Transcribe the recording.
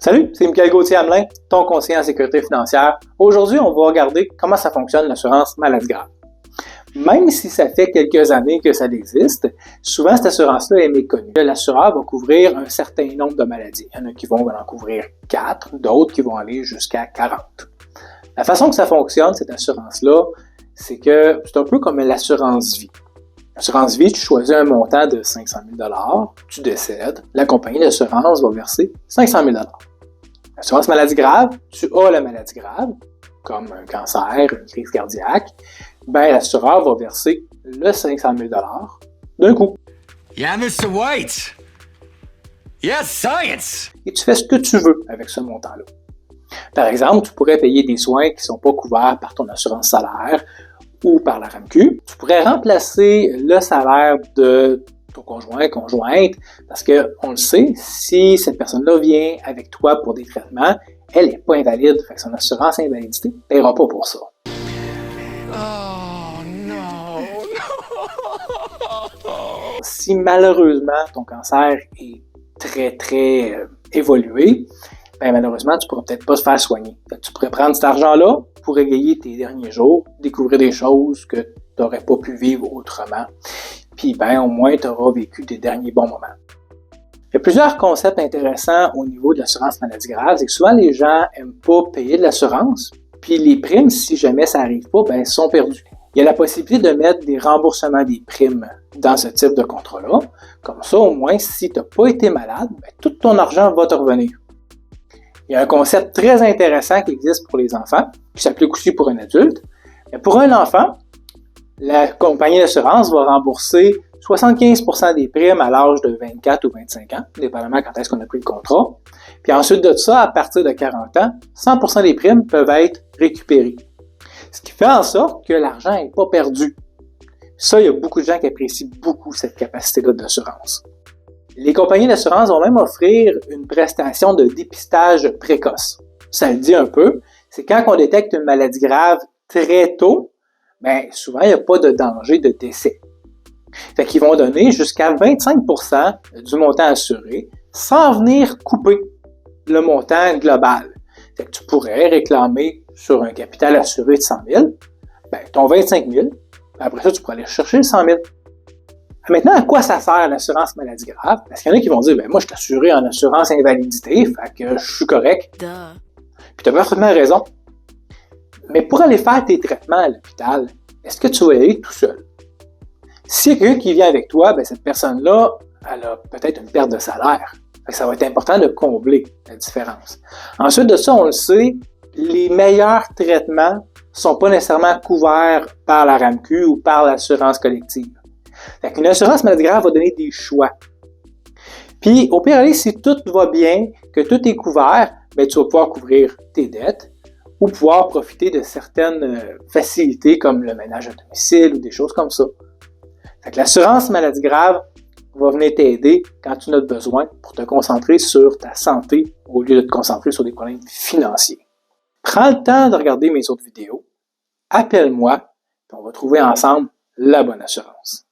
Salut, c'est Michael Gauthier-Hamelin, ton conseiller en sécurité financière. Aujourd'hui, on va regarder comment ça fonctionne l'assurance maladie grave. Même si ça fait quelques années que ça existe, souvent cette assurance-là est méconnue. L'assureur va couvrir un certain nombre de maladies. Il y en a qui vont en couvrir 4, d'autres qui vont aller jusqu'à 40. La façon que ça fonctionne, cette assurance-là, c'est que c'est un peu comme l'assurance vie. L'assurance vie, tu choisis un montant de 500 000 $, tu décèdes, la compagnie d'assurance va verser 500 000 $. L'assurance maladie grave, tu as la maladie grave, comme un cancer, une crise cardiaque, ben l'assureur va verser le 500 000 $ d'un coup. Yeah, Mr. White! Yes, science! Et tu fais ce que tu veux avec ce montant-là. Par exemple, tu pourrais payer des soins qui ne sont pas couverts par ton assurance salaire ou par la RAMQ. Tu pourrais remplacer le salaire de ton conjoint, conjointe, parce que on le sait, si cette personne-là vient avec toi pour des traitements, elle n'est pas invalide, fait que son assurance invalidité ne paiera pas pour ça. Oh, no. Si malheureusement ton cancer est très évolué, ben malheureusement tu ne pourras peut-être pas se faire soigner. Tu pourrais prendre cet argent-là pour égayer tes derniers jours, découvrir des choses que tu n'aurais pas pu vivre autrement. Puis ben au moins tu auras vécu tes derniers bons moments. Il y a plusieurs concepts intéressants au niveau de l'assurance maladie grave, c'est que souvent les gens n'aiment pas payer de l'assurance, puis les primes, si jamais ça n'arrive pas, ben sont perdues. Il y a la possibilité de mettre des remboursements des primes dans ce type de contrat-là. Comme ça, au moins, si tu n'as pas été malade, ben, tout ton argent va te revenir. Il y a un concept très intéressant qui existe pour les enfants, qui s'applique aussi pour un adulte. Mais pour un enfant, la compagnie d'assurance va rembourser 75% des primes à l'âge de 24 ou 25 ans, dépendamment quand est-ce qu'on a pris le contrat. Puis ensuite de ça, à partir de 40 ans, 100% des primes peuvent être récupérées. Ce qui fait en sorte que l'argent n'est pas perdu. Ça, il y a beaucoup de gens qui apprécient beaucoup cette capacité-là d'assurance. Les compagnies d'assurance vont même offrir une prestation de dépistage précoce. Ça le dit un peu, c'est quand on détecte une maladie grave très tôt, ben souvent il n'y a pas de danger de décès. Fait qu'ils vont donner jusqu'à 25% du montant assuré sans venir couper le montant global. Fait que tu pourrais réclamer sur un capital assuré de 100 000, ben ton 25 000, après ça tu pourrais aller chercher le 100 000. Maintenant, à quoi ça sert l'assurance maladie grave? Parce qu'il y en a qui vont dire, ben moi je suis assuré en assurance invalidité, fait que je suis correct. Puis tu as parfaitement raison. Mais pour aller faire tes traitements à l'hôpital, est-ce que tu vas y aller tout seul? Si il y a quelqu'un qui vient avec toi, ben cette personne-là, elle a peut-être une perte de salaire. Fait que ça va être important de combler la différence. Ensuite de ça, on le sait, les meilleurs traitements ne sont pas nécessairement couverts par la RAMQ ou par l'assurance collective. Fait qu'une assurance maladie grave va donner des choix. Puis, au pire, si tout va bien, que tout est couvert, ben, tu vas pouvoir couvrir tes dettes ou pouvoir profiter de certaines facilités comme le ménage à domicile ou des choses comme ça. Fait que l'assurance maladie grave va venir t'aider quand tu en as besoin pour te concentrer sur ta santé au lieu de te concentrer sur des problèmes financiers. Prends le temps de regarder mes autres vidéos, appelle-moi, et on va trouver ensemble la bonne assurance.